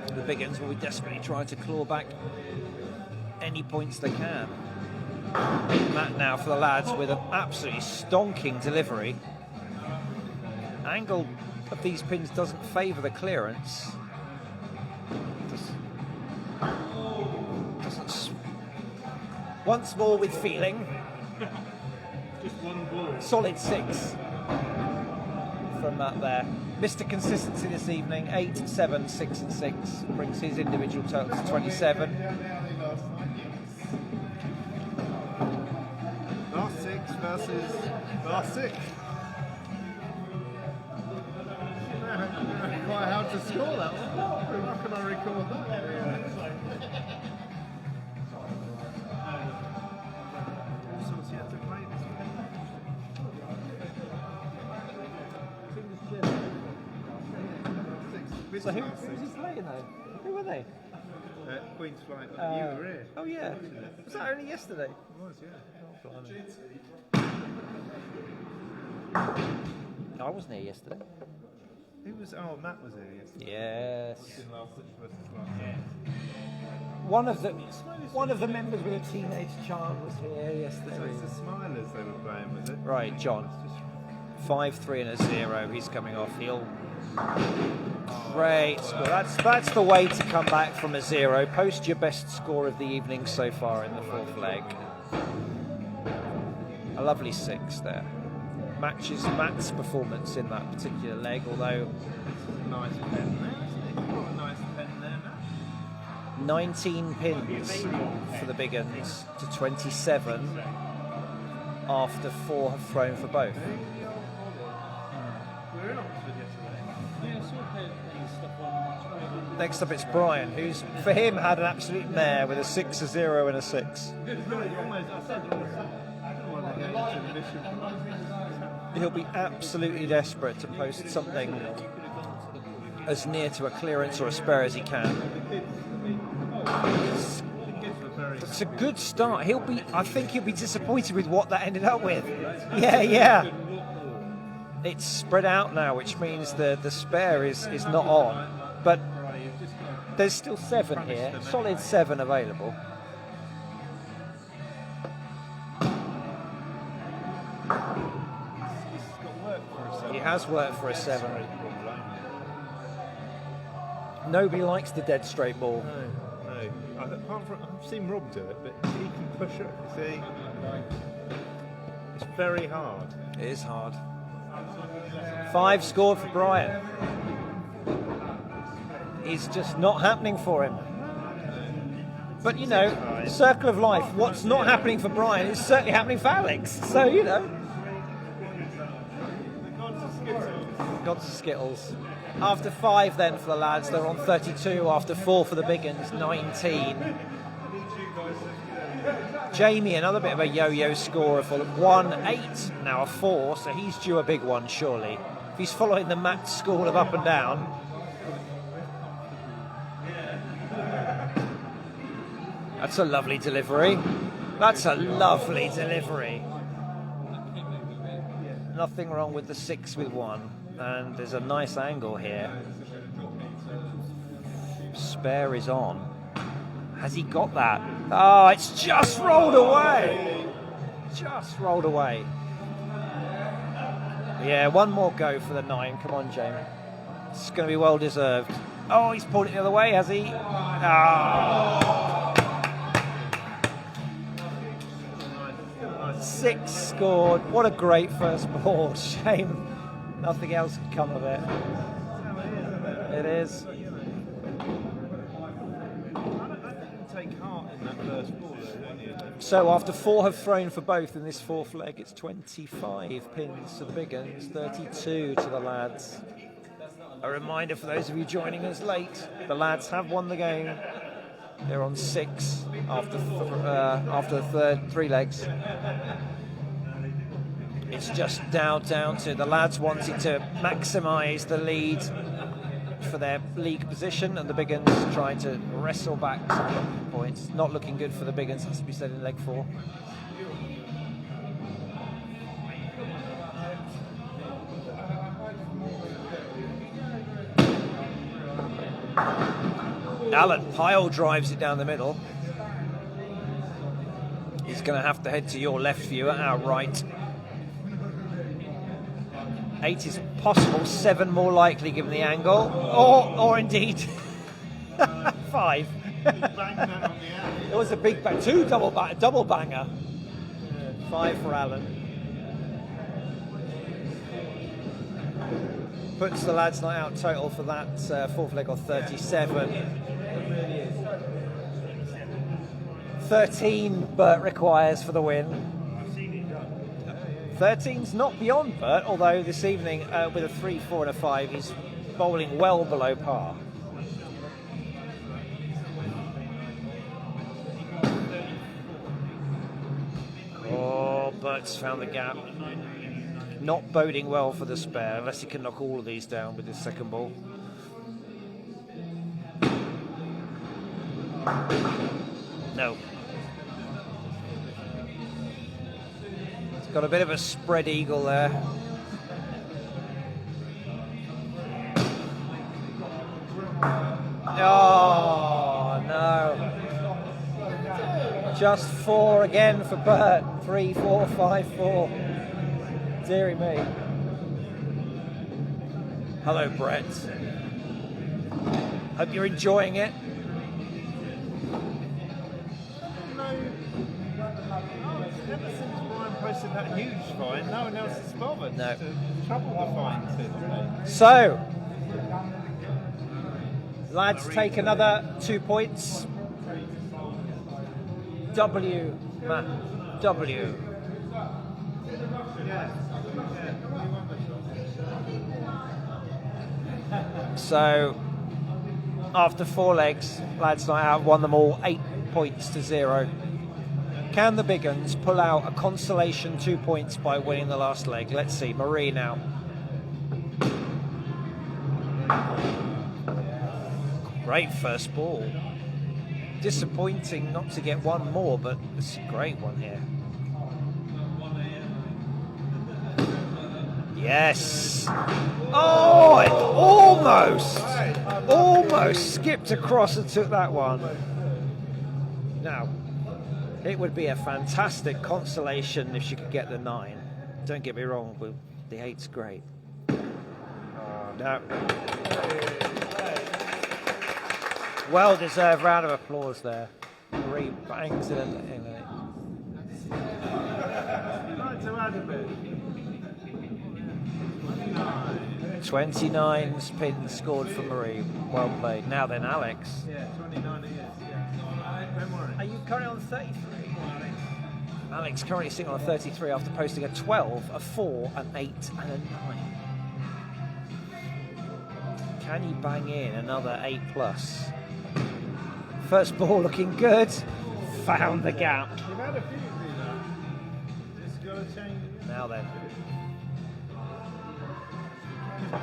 The Big Uns will be desperately trying to claw back any points they can. Matt now for the lads with an absolutely stonking delivery. Angle of these pins doesn't favour the clearance. Once more with feeling. Just one ball. Solid 6 from Matt there. Mr. Consistency this evening, 8, 7, 6 and 6. Brings his individual total to 27. Last 6 versus last 6. Quite hard to score that one. How can I record that? So who's he playing though? Who were they? Queen's Flight. You were here. Oh yeah. Was that only yesterday? It was, yeah. I wasn't here yesterday. Who was? Oh, Matt was here yesterday. Yes. In last 6 versus last 6. One of the members with a teenage child was here yesterday. So it's the Smilers they were playing, was it? Right, John. 5, 3 and a 0. He's coming off. He'll. Great score. That's the way to come back from a 0. Post your best score of the evening so far in the 4th leg. A lovely 6 there. Matches Matt's performance in that particular leg, although Nice pen there, isn't it? You've got a nice pen there now. 19 pins for the Big Uns to 27 after 4 have thrown for both. We were in Oxford yesterday. Yeah, I saw playing stuff on. Next up it's Brian, who's for him had an absolute mare with a 6, a 0 and a 6. I said He'll be absolutely desperate to post something as near to a clearance or a spare as he can. It's a good start. I think he'll be disappointed with what that ended up with. Yeah. It's spread out now, which means the spare is not on. But there's still 7 here. Solid 7 available. He has worked for a 7. Nobody likes the dead straight ball. No. Apart from, I've seen Rob do it, but he can push it. See, it's very hard. It is hard. 5 scored for Brian. It's just not happening for him. But you know, circle of life. What's not happening for Brian is certainly happening for Alex. So you know. Got to Skittles. After 5 then for the lads, they're on 32. After 4 for the big uns, 19. Jamie, another bit of a yo-yo scorer for 1-8, now a 4, so he's due a big one surely. If he's following the Matt school of up and down. That's a lovely delivery. That's a lovely delivery. Nothing wrong with the 6 with 1. And there's a nice angle here. Spare is on. Has he got that? Oh, it's just rolled away. Just rolled away. Yeah, one more go for the 9. Come on, Jamie. It's going to be well deserved. Oh, he's pulled it the other way, has he? Oh. 6 scored. What a great first ball. Shame nothing else could come of it. It is. Take heart in that first ball, though, don't you? So after 4 have thrown for both in this 4th leg, it's 25 pins to the big uns, 32 to the lads. A reminder for those of you joining us late, the lads have won the game. They're on 6 after the 3 legs. It's just down to the lads wanting to maximise the lead for their league position, and the big uns trying to wrestle back some points. Not looking good for the big uns, has to be said, in leg 4. Alan Pyle drives it down the middle. He's going to have to head to your left view at our right. 8 is possible, 7 more likely given the angle, or indeed 5. It was a big bang, 2 double banger. 5 for Alan. Puts the lads' night out total for that 4th leg on 37. 13 Bert requires for the win. 13's not beyond Bert, although this evening with a 3, 4 and a 5 he's bowling well below par. Oh, Bert's found the gap. Not boding well for the spare, unless he can knock all of these down with his second ball. No. He's got a bit of a spread eagle there. Oh, no. Just 4 again for Bert. 3, 4, 5, 4. Deary me. Hello, Brett. Hope you're enjoying it. Ever since Brian posted that huge fine, no one else has bothered No. to trouble the fine today. So, lads take another 2 points. W, Matt, W. So, after 4 legs, lads night out won them all 8 points to 0. Can the big uns pull out a consolation 2 points by winning the last leg? Let's see. Marie now. Great first ball. Disappointing not to get one more, but it's a great one here. Yes. Oh, it almost skipped across and took that one. Now, it would be a fantastic consolation if she could get the 9. Don't get me wrong, the 8's great. No. Well-deserved round of applause there. Marie bangs it in. 29 pins scored for Marie. Well played. Now then, Alex. Yeah, 29 it is. Yeah. Are you currently on 33? Alex currently sitting on a 33 after posting a 12, a 4, an 8, and a 9. Can you bang in another 8 plus? First ball looking good. Found the gap. You've had a few do that. Just got to change it. Now then.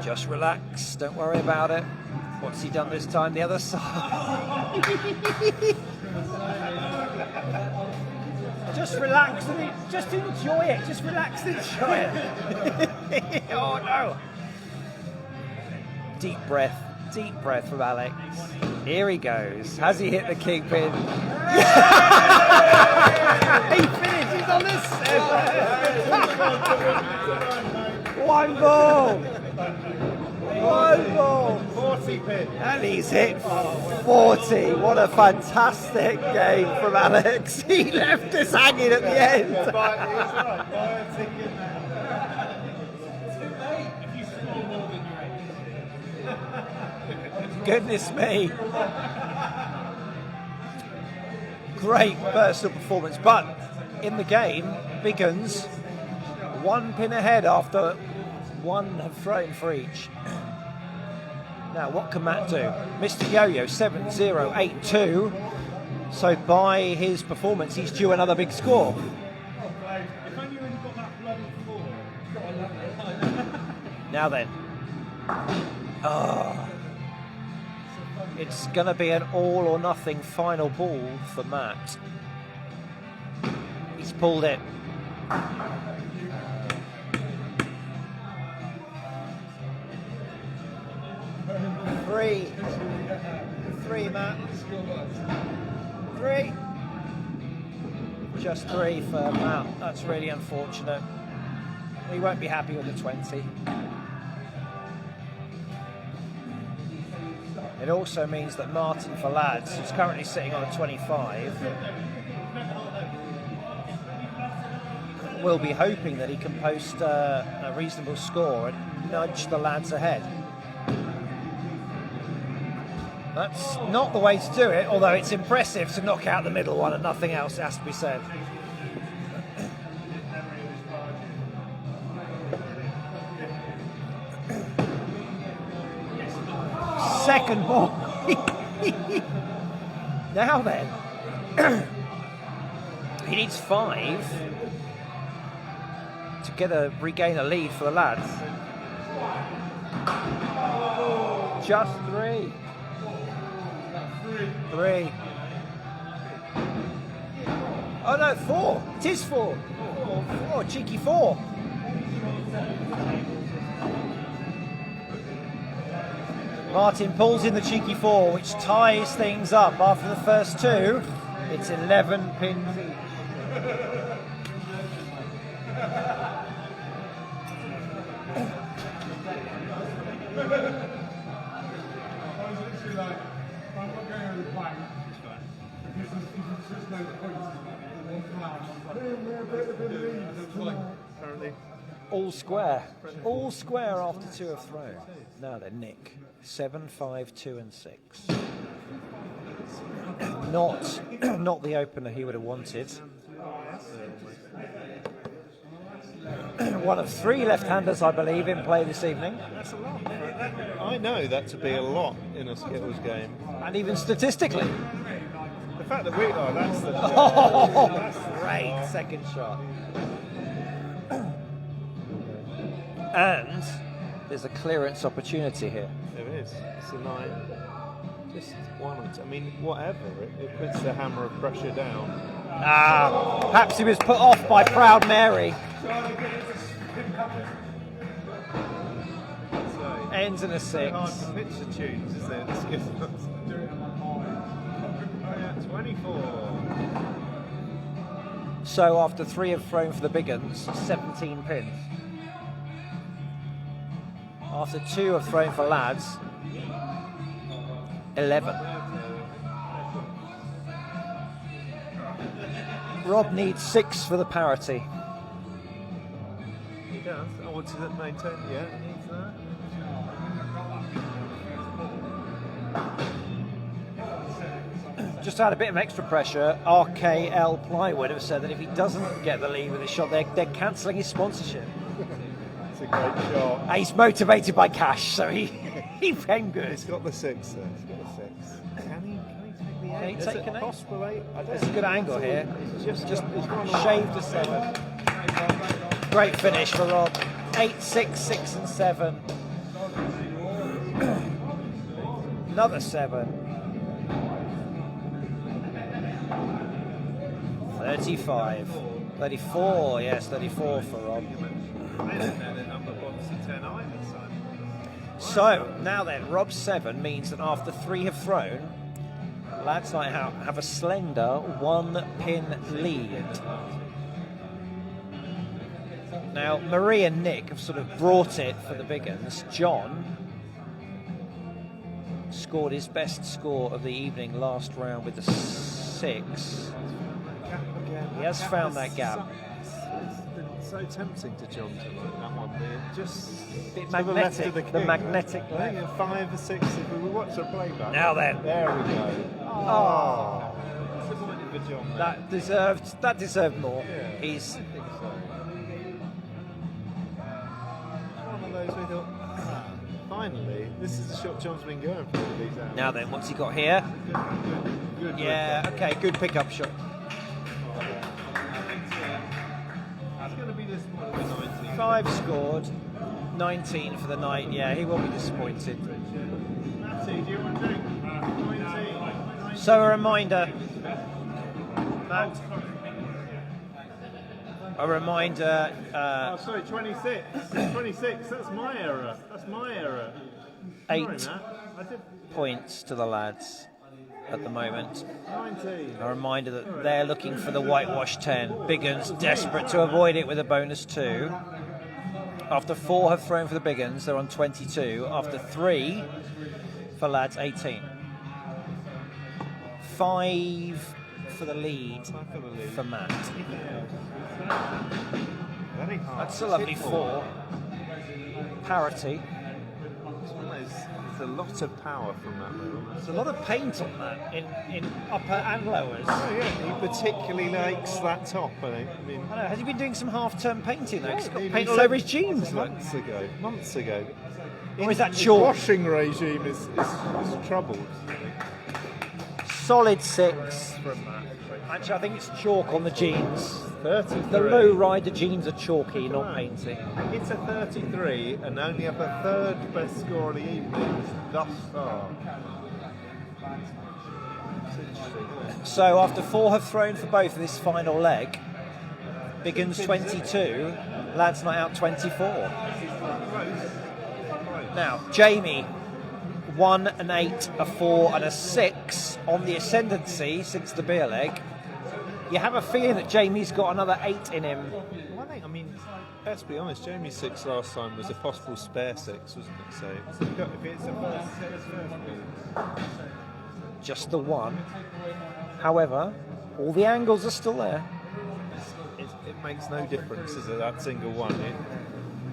Just relax. Don't worry about it. What's he done this time? The other side. Just relax and just enjoy it. Just relax and enjoy it. Oh no. Deep breath from Alex. Here he goes. Has he hit the kingpin? He finishes on the 7. One ball. 40 pin. And he's hit 40. What a fantastic game from Alex. He left us hanging at the end. Goodness me. Great personal performance, but in the game, Big Uns 1 pin ahead after 1 have thrown for each. Now, what can Matt do? Mr. Yo-Yo 7-0-8-2. So by his performance, he's due another big score. Now then. It's going to be an all or nothing final ball for Matt. He's pulled it. Three, Matt. 3. Just 3 for Matt. That's really unfortunate. He won't be happy with the 20. It also means that Martin for lads, who's currently sitting on a 25, will be hoping that he can post a reasonable score and nudge the lads ahead. That's not the way to do it, although it's impressive to knock out the middle one and nothing else has to be said. Second ball. Now then. He needs 5 to regain a lead for the lads. Just 3. 3. Oh no, 4. It is 4. 4. Cheeky 4. Martin pulls in the cheeky 4, which ties things up after the first 2. It's 11 pins each. All square after 2 have thrown. Now then, Nick, 7, 5, 2 and 6. Not the opener he would have wanted. One of 3 left-handers, I believe, in play this evening. That's a lot. I know that to be a lot in a Skittles game. And even statistically. The fact that that's the... That's great second shot. And there's a clearance opportunity here. There is. It's a 9. Just one or two. I mean, whatever. It puts the hammer of pressure down. Perhaps he was put off by Proud Mary. Ends in a 6. Hard to pitch the tunes, is it? Skittles. 24. So after 3 have thrown for the Big Uns, 17 pins. After 2 have thrown for Lads, 11. Rob needs 6 for the parity. He does. I want to maintain. Yeah, he needs that. Just to add a bit of extra pressure, RKL Plywood have said that if he doesn't get the lead with his shot, they're cancelling his sponsorship. It's a great shot. And he's motivated by cash, so he came good. He's got the 6 there. He's got the 6. Can he take the 8? Can he Is take it an 8? possible 8? I don't It's a good angle here. Just Shaved a 7. Great finish for Rob. 8, 6, 6 and 7. Another 7. 35. 34, yes, 34 for Rob. So, now then, Rob's 7 means that after 3 have thrown, Lads Night Out have a slender 1-pin lead. Now, Marie and Nick have sort of brought it for the Big Uns. John scored his best score of the evening last round with a 6. He has found that gap. It's been so tempting to John tonight, that one there. Just Bit to the left of magnetic, the the magnetic I think left. 5 or 6, if we watch the playback. Now then. There we go. Oh, Disappointed for John there. that deserved more. Yeah. He's I think so. One of those we thought, finally, this is the shot John's been going for all these hours. now then. What's he got here? Good Yeah, okay, good pickup shot. It's going to be disappointed with 19. 5 scored, 19 for the night. Yeah, he will be disappointed. Matty, do you want to drink? 19. So a reminder. Matt, a reminder. Oh, sorry, 26. 26, that's my error. That's my error. 8 Sorry, Matt. I did points to the Lads at the moment. 19. A reminder that they're looking for the whitewash 10. Big Uns desperate to avoid it with a bonus 2. After 4 have thrown for the Big Uns, they're on 22. After 3 for Lads, 18. 5 for the lead for Matt. Very hard. That's a lovely Hit 4. Parity. There's a lot of power from that move. There's a lot of paint on that in upper and lowers. Oh yeah, he particularly likes that top, I think. I mean, I know, has he been doing some half-term painting though? 'Cause he's got he paint all said over his jeans. Look. months ago. Or is that His chalk? washing regime is troubled. Solid 6 from that. Actually, I think it's chalk on the jeans. 33. The low rider jeans are chalky, not painting. It's a 33 and only up a third best score of the evening thus far. It's interesting, isn't it? So after 4 have thrown for both of this final leg, Big Uns 22, Lads Night Out 24. Now, Jamie, 1, an 8, a 4 and a 6 on the ascendancy since the beer leg. You have a feeling that Jamie's got another 8 in him. Well, I mean, let's be honest, Jamie's 6 last time was a possible spare 6, wasn't it? So if it's a first 6, Just the 1. However, all the angles are still there. it makes no difference, is it, that single one?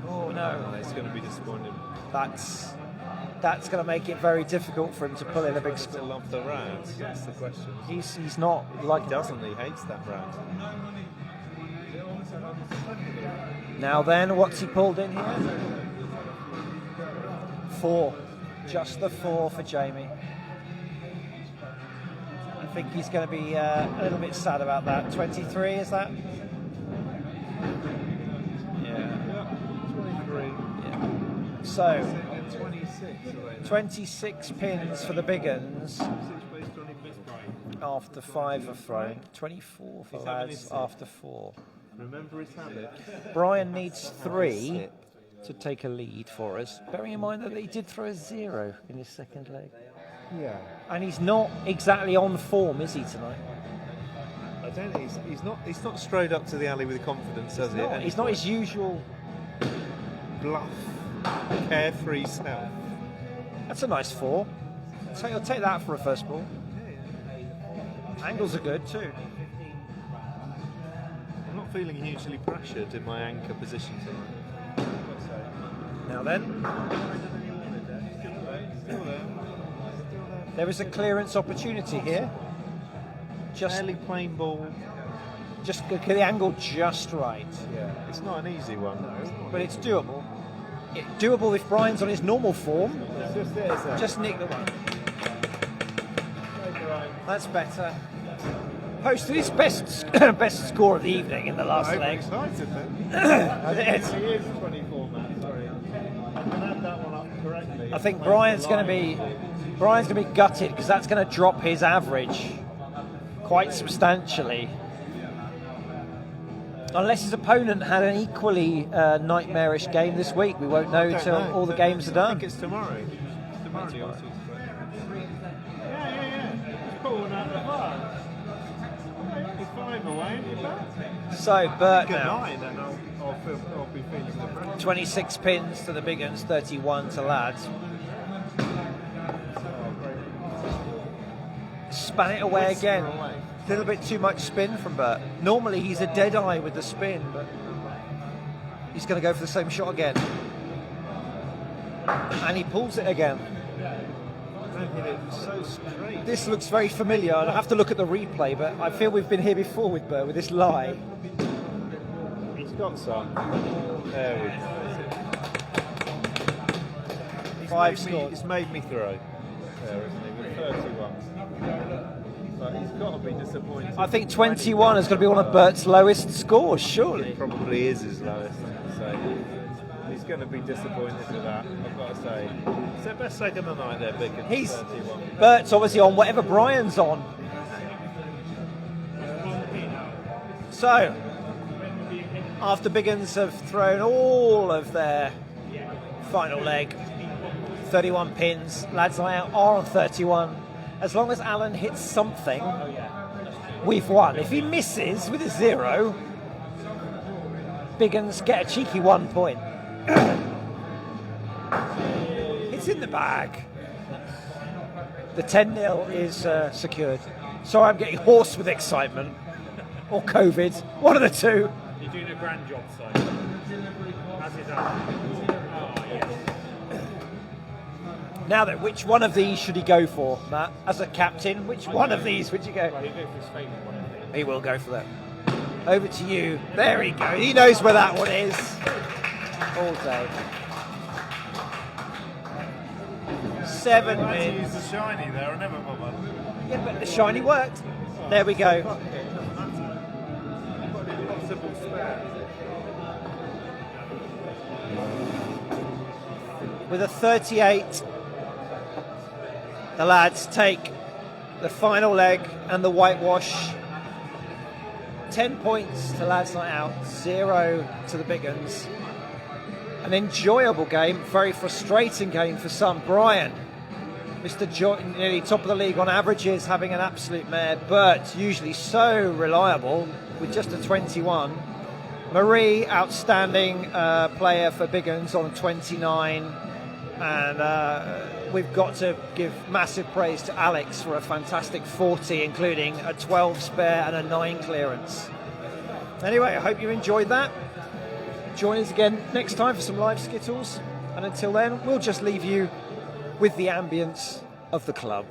Oh no. It's going to be disappointing. That's going to make it very difficult for him to pull in a big Still score. love the round. That's the question. He's not like He doesn't. He hates that round. Now then, what's he pulled in here? 4. Just the 4 for Jamie. I think he's going to be a little bit sad about that. 23, is that? Yeah. 23. So, 26 pins for the Big Uns after 5 are thrown. 24 for lads after 4. Remember his habit. Brian needs 3 to take a lead for us. Bearing in mind that he did throw a 0 in his second leg. Yeah. And he's not exactly on form, is he, tonight? I don't think he's not strode up to the alley with confidence, has he? No, he's not his usual bluff, carefree self. That's a nice 4. So you'll take that for a first ball. Angles are good too. I'm not feeling hugely pressured in my anchor position tonight. Now then, there is a clearance opportunity here. Just Fairly plain ball. Just get the angle just right. Yeah, it's not an easy one, But it's doable. Doable if Brian's on his normal form. It's just there, sir. Just nick the one. That's better. Posted his best score of the evening in the last leg. Excited then. I did. He is 24, man. Sorry. I can add that one up correctly. I think Brian's going to be gutted because that's going to drop his average quite substantially. Unless his opponent had an equally nightmarish game this week, we won't know till all the games are done. I think it's tomorrow. Tomorrow. Yeah. He's pulling out the bar. He's 5 away, isn't he, Bert? So Bert Good now. night, then I'll be feeling the pressure. 26 pins to the Big Uns, 31 to lads. Span it away again. A little bit too much spin from Bert. Normally he's a dead eye with the spin, but he's going to go for the same shot again. And he pulls it again. So straight. This looks very familiar. I'll have to look at the replay, but I feel we've been here before with Bert, with this lie. He's got some. There we go. 5 scored. He's made me throw. There, isn't he? With 31. But he's got to be disappointed. I think 21 is going to be one of Bert's lowest scores, surely. It probably is his lowest, so he's going to be disappointed with that, I've got to say. It's their best second of the night there, Big Uns, 31. Bert's obviously on whatever Brian's on. So, after Big Uns have thrown all of their final leg, 31 pins, lads are on 31. As long as Alan hits something, we've won. If he misses with a 0, Big Uns get a cheeky 1 point. It's in the bag. The 10-0 is secured. Sorry, I'm getting hoarse with excitement. Or COVID. One of the two. You're doing a grand job, Simon. As is Alan. Oh, yes. Now then, which one of these should he go for, Matt? As a captain, which one of these would you go? Well, he'll go for his favourite one, I think. He will go for that. Over to you. There he goes. He knows where that one is. All day. 7 I had to wins. use the shiny there, I never bothered. Yeah, but the shiny worked. There we go. Possible spare. With a 38, the lads take the final leg and the whitewash. 10 points to Lads Night Out, 0 to the Big Uns. An enjoyable game, very frustrating game for some. Brian, Mr. nearly top of the league on averages, having an absolute mare. Bert, usually so reliable, with just a 21. Marie, outstanding player for Big Uns on 29. And we've got to give massive praise to Alex for a fantastic 40, including a 12 spare and a 9 clearance. Anyway, I hope you enjoyed that. Join us again next time for some live Skittles. And until then, we'll just leave you with the ambience of the club.